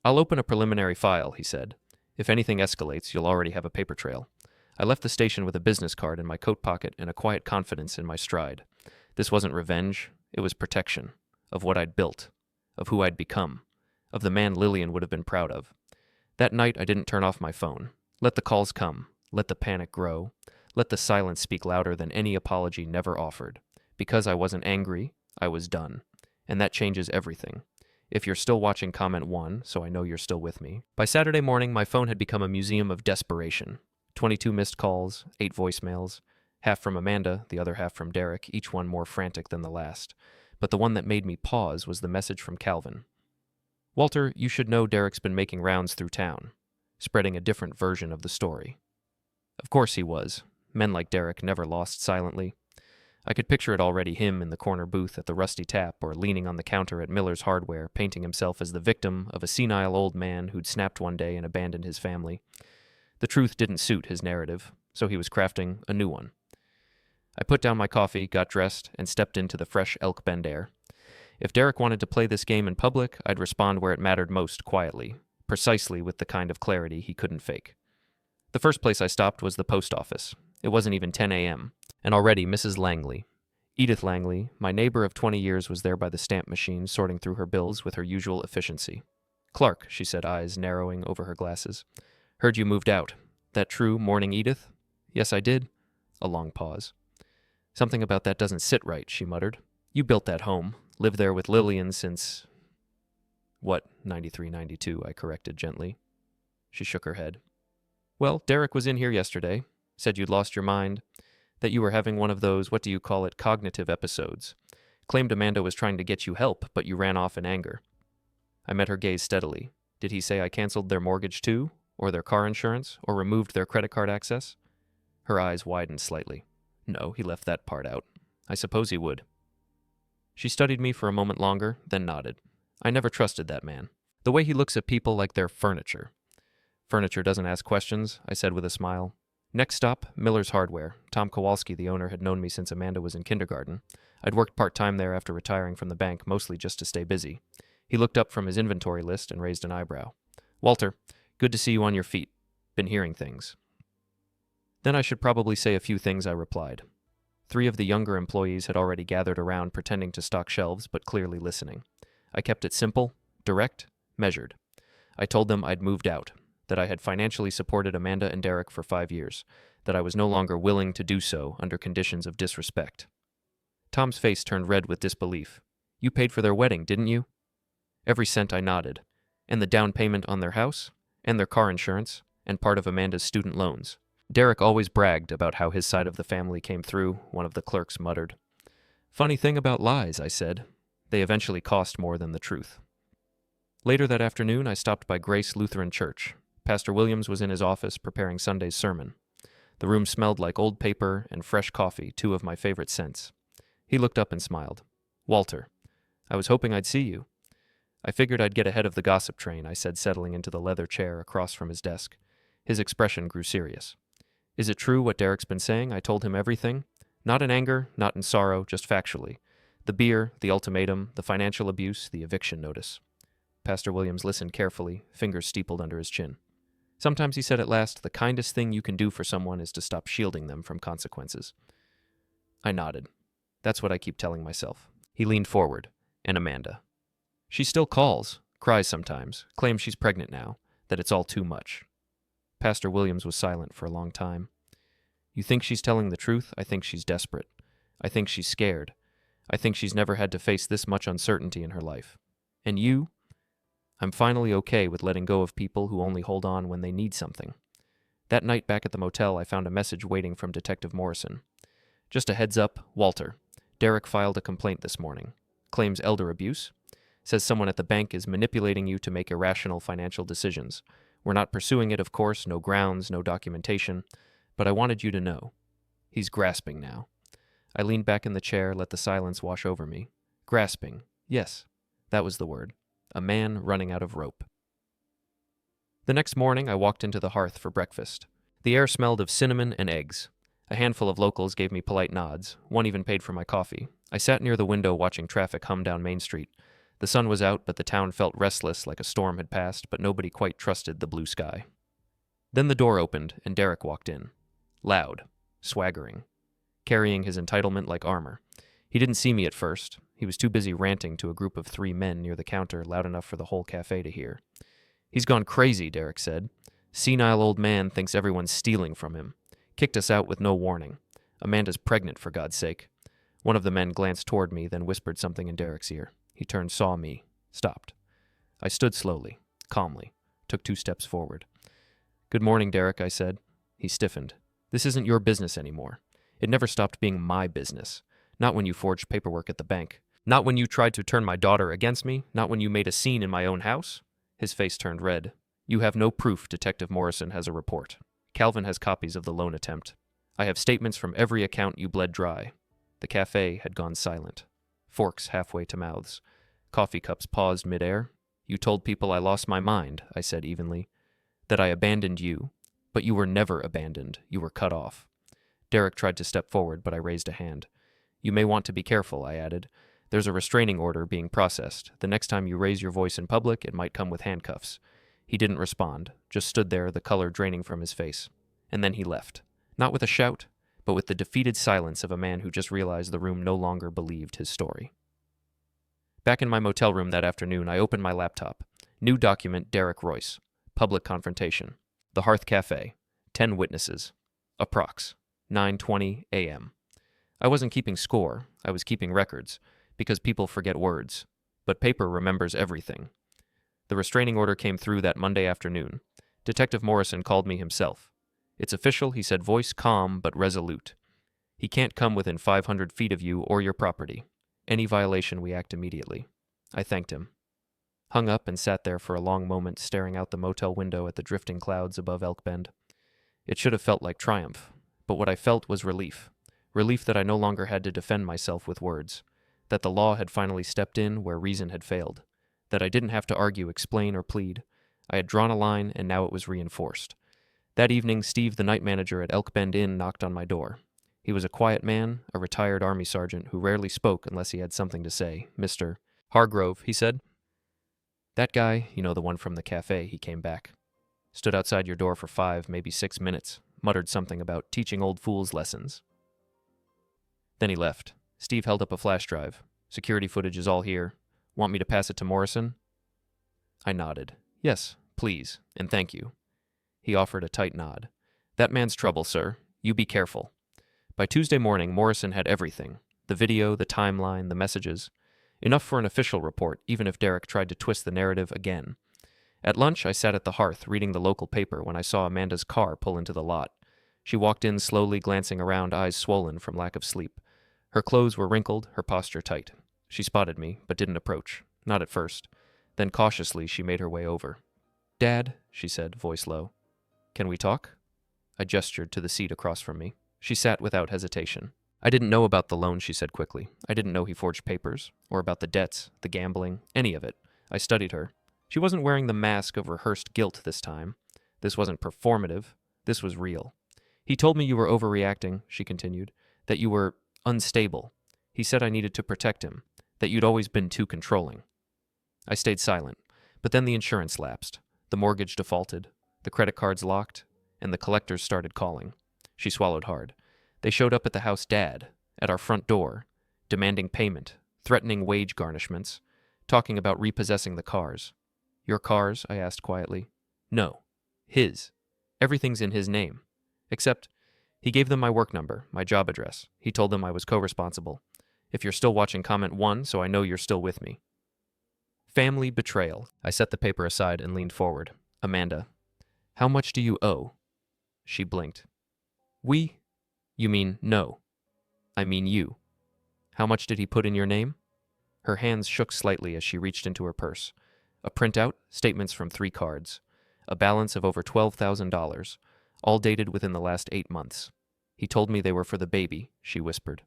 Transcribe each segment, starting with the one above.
I'll open a preliminary file, he said. If anything escalates, you'll already have a paper trail. I left the station with a business card in my coat pocket and a quiet confidence in my stride. This wasn't revenge, it was protection. Of what I'd built. Of who I'd become. Of the man Lillian would have been proud of. That night, I didn't turn off my phone. Let the calls come. Let the panic grow. Let the silence speak louder than any apology never offered. Because I wasn't angry, I was done. And that changes everything. If you're still watching, comment 1, so I know you're still with me. By Saturday morning, my phone had become a museum of desperation. 22 missed calls, 8 voicemails, half from Amanda, the other half from Derek, each one more frantic than the last. But the one that made me pause was the message from Calvin. Walter, you should know Derek's been making rounds through town, spreading a different version of the story. Of course he was. Men like Derek never lost silently. I could picture it already, him in the corner booth at the Rusty Tap or leaning on the counter at Miller's Hardware, painting himself as the victim of a senile old man who'd snapped one day and abandoned his family. The truth didn't suit his narrative, so he was crafting a new one. I put down my coffee, got dressed, and stepped into the fresh Elk Bend air. If Derek wanted to play this game in public, I'd respond where it mattered most, quietly, precisely with the kind of clarity he couldn't fake. The first place I stopped was the post office. It wasn't even 10 a.m., and already Mrs. Langley, Edith Langley, my neighbor of 20 years, was there by the stamp machine, sorting through her bills with her usual efficiency. "Clark," she said, eyes narrowing over her glasses. "Heard you moved out. That true, morning Edith?" "Yes, I did." A long pause. "Something about that doesn't sit right," she muttered. "You built that home. Lived there with Lillian since—" "What, 93, 92, I corrected gently. She shook her head. "Well, Derek was in here yesterday. Said you'd lost your mind. That you were having one of those, what do you call it, cognitive episodes. Claimed Amanda was trying to get you help, but you ran off in anger." I met her gaze steadily. "Did he say I canceled their mortgage too? Or their car insurance? Or removed their credit card access?" Her eyes widened slightly. "No, he left that part out. I suppose he would." She studied me for a moment longer, then nodded. "I never trusted that man. The way he looks at people like they're furniture." "Furniture doesn't ask questions," I said with a smile. Next stop, Miller's Hardware. Tom Kowalski, the owner, had known me since Amanda was in kindergarten. I'd worked part-time there after retiring from the bank, mostly just to stay busy. He looked up from his inventory list and raised an eyebrow. "Walter, good to see you on your feet. Been hearing things." "Then I should probably say a few things," I replied. 3 of the younger employees had already gathered around, pretending to stock shelves, but clearly listening. I kept it simple, direct, measured. I told them I'd moved out, that I had financially supported Amanda and Derek for 5 years, that I was no longer willing to do so under conditions of disrespect. Tom's face turned red with disbelief. "You paid for their wedding, didn't you?" Every cent, I nodded. "And the down payment on their house? And their car insurance? And part of Amanda's student loans?" "Derek always bragged about how his side of the family came through," one of the clerks muttered. "Funny thing about lies," I said. "They eventually cost more than the truth." Later that afternoon, I stopped by Grace Lutheran Church. Pastor Williams was in his office preparing Sunday's sermon. The room smelled like old paper and fresh coffee, 2 of my favorite scents. He looked up and smiled. "Walter, I was hoping I'd see you." "I figured I'd get ahead of the gossip train," I said, settling into the leather chair across from his desk. His expression grew serious. "Is it true what Derek's been saying? I told him everything. Not in anger, not in sorrow, just factually. The beer, the ultimatum, the financial abuse, the eviction notice." Pastor Williams listened carefully, fingers steepled under his chin. "Sometimes," he said at last, "the kindest thing you can do for someone is to stop shielding them from consequences." I nodded. "That's what I keep telling myself." He leaned forward. "And Amanda. She still calls, cries sometimes, claims she's pregnant now, that it's all too much." Pastor Williams was silent for a long time. "You think she's telling the truth? I think she's desperate. I think she's scared. I think she's never had to face this much uncertainty in her life. And you? I'm finally okay with letting go of people who only hold on when they need something." That night back at the motel, I found a message waiting from Detective Morrison. "Just a heads up, Walter. Derek filed a complaint this morning. Claims elder abuse. Says someone at the bank is manipulating you to make irrational financial decisions. We're not pursuing it, of course, no grounds, no documentation. But I wanted you to know. He's grasping now." I leaned back in the chair, let the silence wash over me. Grasping. Yes, that was the word. A man running out of rope. The next morning, I walked into the hearth for breakfast. The air smelled of cinnamon and eggs. A handful of locals gave me polite nods. One even paid for my coffee. I sat near the window watching traffic hum down Main Street. The sun was out, but the town felt restless like a storm had passed, but nobody quite trusted the blue sky. Then the door opened, and Derek walked in. Loud, swaggering, carrying his entitlement like armor. He didn't see me at first. He was too busy ranting to a group of 3 men near the counter, loud enough for the whole cafe to hear. "He's gone crazy," Derek said. "Senile old man thinks everyone's stealing from him. Kicked us out with no warning. Amanda's pregnant, for God's sake." One of the men glanced toward me, then whispered something in Derek's ear. He turned, saw me, stopped. I stood slowly, calmly, took 2 steps forward. "Good morning, Derek," I said. He stiffened. "This isn't your business anymore. It never stopped being my business. Not when you forged paperwork at the bank. Not when you tried to turn my daughter against me. Not when you made a scene in my own house." His face turned red. "You have no proof Detective Morrison has a report. Calvin has copies of the loan attempt. I have statements from every account you bled dry." The cafe had gone silent. Forks halfway to mouths. Coffee cups paused midair. "You told people I lost my mind," I said evenly. "That I abandoned you. But you were never abandoned. You were cut off." Derek tried to step forward, but I raised a hand. "You may want to be careful," I added. "There's a restraining order being processed. The next time you raise your voice in public, it might come with handcuffs." He didn't respond, just stood there, the color draining from his face. And then he left. Not with a shout, but with the defeated silence of a man who just realized the room no longer believed his story. Back in my motel room that afternoon, I opened my laptop. New document, Derek Royce. Public confrontation. The Hearth Cafe. 10 witnesses. Approx. 9:20 a.m. I wasn't keeping score. I was keeping records, because people forget words. But paper remembers everything. The restraining order came through that Monday afternoon. Detective Morrison called me himself. "It's official," he said, voice calm but resolute. "He can't come within 500 feet of you or your property. Any violation, we act immediately." I thanked him. Hung up and sat there for a long moment, staring out the motel window at the drifting clouds above Elk Bend. It should have felt like triumph, but what I felt was relief. Relief that I no longer had to defend myself with words. That the law had finally stepped in where reason had failed. That I didn't have to argue, explain, or plead. I had drawn a line, and now it was reinforced. That evening, Steve, the night manager at Elk Bend Inn, knocked on my door. He was a quiet man, a retired Army sergeant who rarely spoke unless he had something to say. "Mr. Hargrove," he said. "That guy, the one from the cafe," he came back. "Stood outside your door for 5, maybe 6 minutes, muttered something about teaching old fools lessons." Then he left. Steve held up a flash drive. "Security footage is all here. Want me to pass it to Morrison?" I nodded. "Yes, please, and thank you." He offered a tight nod. "That man's trouble, sir. You be careful." By Tuesday morning, Morrison had everything. The video, the timeline, the messages. Enough for an official report, even if Derek tried to twist the narrative again. At lunch, I sat at the hearth, reading the local paper, when I saw Amanda's car pull into the lot. She walked in slowly, glancing around, eyes swollen from lack of sleep. Her clothes were wrinkled, her posture tight. She spotted me, but didn't approach. Not at first. Then cautiously, she made her way over. "Dad," she said, voice low. "Can we talk?" I gestured to the seat across from me. She sat without hesitation. "I didn't know about the loan," she said quickly. "I didn't know he forged papers, or about the debts, the gambling, any of it. I studied her. She wasn't wearing the mask of rehearsed guilt this time. This wasn't performative. This was real. He told me you were overreacting," she continued, "that you were unstable. He said I needed to protect him, that you'd always been too controlling." I stayed silent, but then the insurance lapsed. The mortgage defaulted, the credit cards locked, and the collectors started calling. She swallowed hard. They showed up at the house, Dad, at our front door, demanding payment, threatening wage garnishments, talking about repossessing the cars. "Your cars?" I asked quietly. "No. His. Everything's in his name. Except, he gave them my work number, my job address. He told them I was co-responsible. If you're still watching, comment 1 so I know you're still with me." Family betrayal. I set the paper aside and leaned forward. "Amanda, how much do you owe?" She blinked. "We? You mean no. I mean you. How much did he put in your name?" Her hands shook slightly as she reached into her purse. A printout, statements from 3 cards. A balance of over $12,000, all dated within the last 8 months. "He told me they were for the baby," she whispered.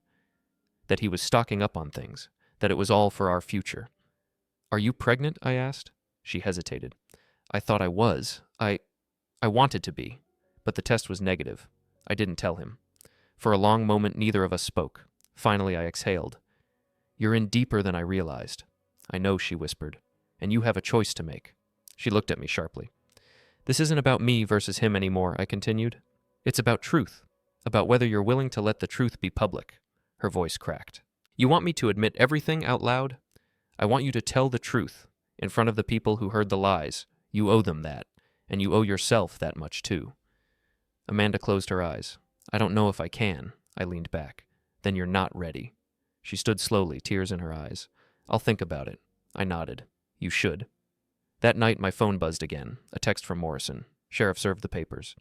"That he was stocking up on things. That it was all for our future." "Are you pregnant?" I asked. She hesitated. "I thought I was. I wanted to be. But the test was negative. I didn't tell him." For a long moment, neither of us spoke. Finally, I exhaled. "You're in deeper than I realized." I know, she whispered. And you have a choice to make. She looked at me sharply. This isn't about me versus him anymore, I continued. It's about truth. About whether you're willing to let the truth be public. Her voice cracked. You want me to admit everything out loud? I want you to tell the truth. In front of the people who heard the lies. You owe them that. And you owe yourself that much, too. Amanda closed her eyes. I don't know if I can. I leaned back. Then you're not ready. She stood slowly, tears in her eyes. I'll think about it. I nodded. You should. That night, my phone buzzed again. A text from Morrison. Sheriff served the papers.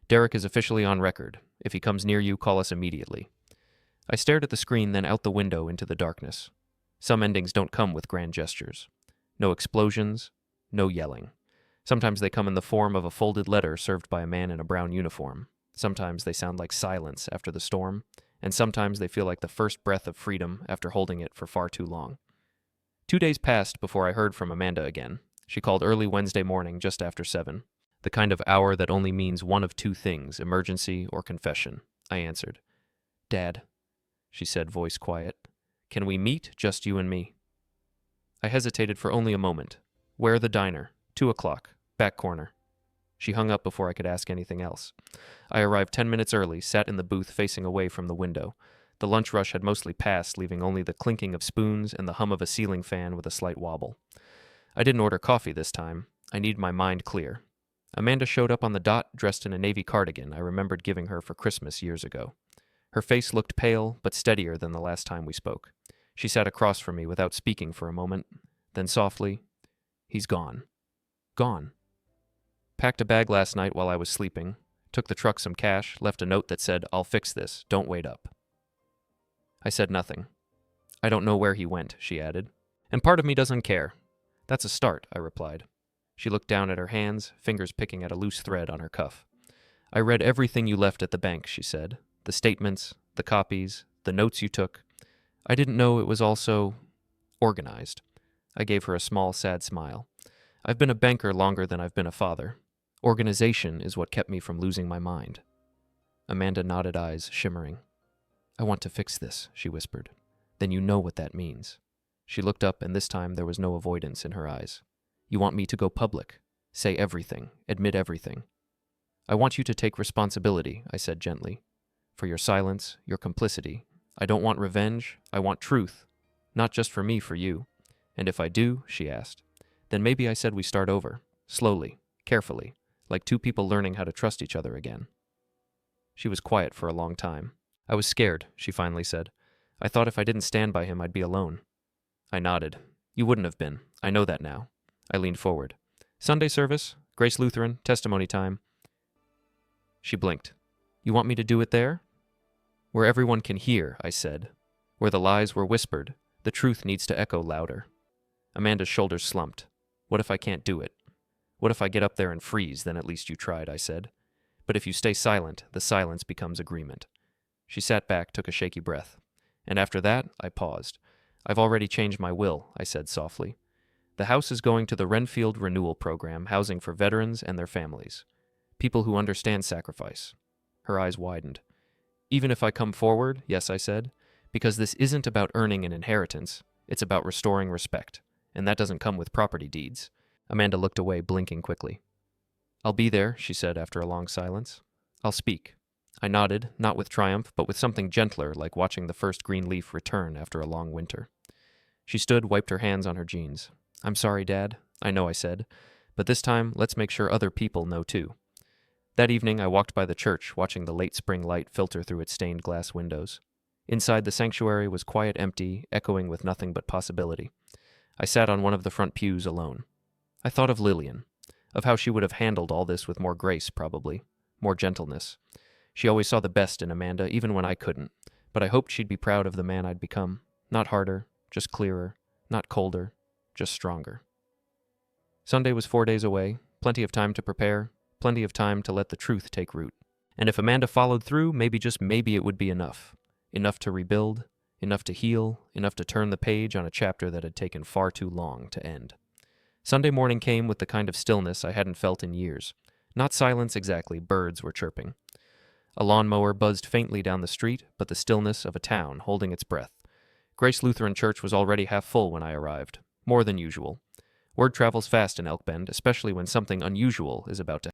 Derek is officially on record. If he comes near you, call us immediately. I stared at the screen, then out the window into the darkness. Some endings don't come with grand gestures. No explosions, no yelling. Sometimes they come in the form of a folded letter served by a man in a brown uniform. Sometimes they sound like silence after the storm, and sometimes they feel like the first breath of freedom after holding it for far too long. 2 days passed before I heard from Amanda again. She called early Wednesday morning just after 7. The kind of hour that only means one of two things, emergency or confession. I answered. Dad, she said, voice quiet. Can we meet, just you and me? I hesitated for only a moment. Where the diner? 2 o'clock. Back corner. She hung up before I could ask anything else. I arrived 10 minutes early, sat in the booth facing away from the window. The lunch rush had mostly passed, leaving only the clinking of spoons and the hum of a ceiling fan with a slight wobble. I didn't order coffee this time. I needed my mind clear. Amanda showed up on the dot, dressed in a navy cardigan I remembered giving her for Christmas years ago. Her face looked pale, but steadier than the last time we spoke. She sat across from me without speaking for a moment. Then softly, He's gone. Gone. Packed a bag last night while I was sleeping, took the truck some cash, left a note that said, I'll fix this, don't wait up. I said nothing. I don't know where he went, she added. And part of me doesn't care. That's a start, I replied. She looked down at her hands, fingers picking at a loose thread on her cuff. I read everything you left at the bank, she said. The statements, the copies, the notes you took. I didn't know it was all so organized. I gave her a small, sad smile. I've been a banker longer than I've been a father. Organization is what kept me from losing my mind. Amanda nodded, eyes shimmering. I want to fix this, she whispered. Then you know what that means. She looked up, and this time there was no avoidance in her eyes. You want me to go public, say everything, admit everything. I want you to take responsibility, I said gently. For your silence, your complicity. I don't want revenge, I want truth. Not just for me, for you. And if I do, she asked, then maybe I said we start over, slowly, carefully, like two people learning how to trust each other again. She was quiet for a long time. I was scared, she finally said. I thought if I didn't stand by him, I'd be alone. I nodded. You wouldn't have been. I know that now. I leaned forward. Sunday service, Grace Lutheran, testimony time. She blinked. You want me to do it there? Where everyone can hear, I said. Where the lies were whispered, the truth needs to echo louder. Amanda's shoulders slumped. What if I can't do it? What if I get up there and freeze, then at least you tried, I said. But if you stay silent, the silence becomes agreement. She sat back, took a shaky breath. And after that, I paused. I've already changed my will, I said softly. The house is going to the Renfield Renewal Program, housing for veterans and their families. People who understand sacrifice. Her eyes widened. Even if I come forward, yes, I said, because this isn't about earning an inheritance. It's about restoring respect, and that doesn't come with property deeds. Amanda looked away, blinking quickly. I'll be there, she said after a long silence. I'll speak. I nodded, not with triumph, but with something gentler, like watching the first green leaf return after a long winter. She stood, wiped her hands on her jeans. I'm sorry, Dad. I know, I said. But this time, let's make sure other people know too. That evening, I walked by the church, watching the late spring light filter through its stained glass windows. Inside the sanctuary was quiet, empty, echoing with nothing but possibility. I sat on one of the front pews alone. I thought of Lillian, of how she would have handled all this with more grace, probably, more gentleness. She always saw the best in Amanda, even when I couldn't, but I hoped she'd be proud of the man I'd become. Not harder, just clearer, not colder, just stronger. Sunday was 4 days away, plenty of time to prepare, plenty of time to let the truth take root. And if Amanda followed through, maybe, just maybe, it would be enough. Enough to rebuild, enough to heal, enough to turn the page on a chapter that had taken far too long to end. Sunday morning came with the kind of stillness I hadn't felt in years. Not silence exactly, birds were chirping. A lawnmower buzzed faintly down the street, but the stillness of a town holding its breath. Grace Lutheran Church was already half full when I arrived. More than usual. Word travels fast in Elk Bend, especially when something unusual is about to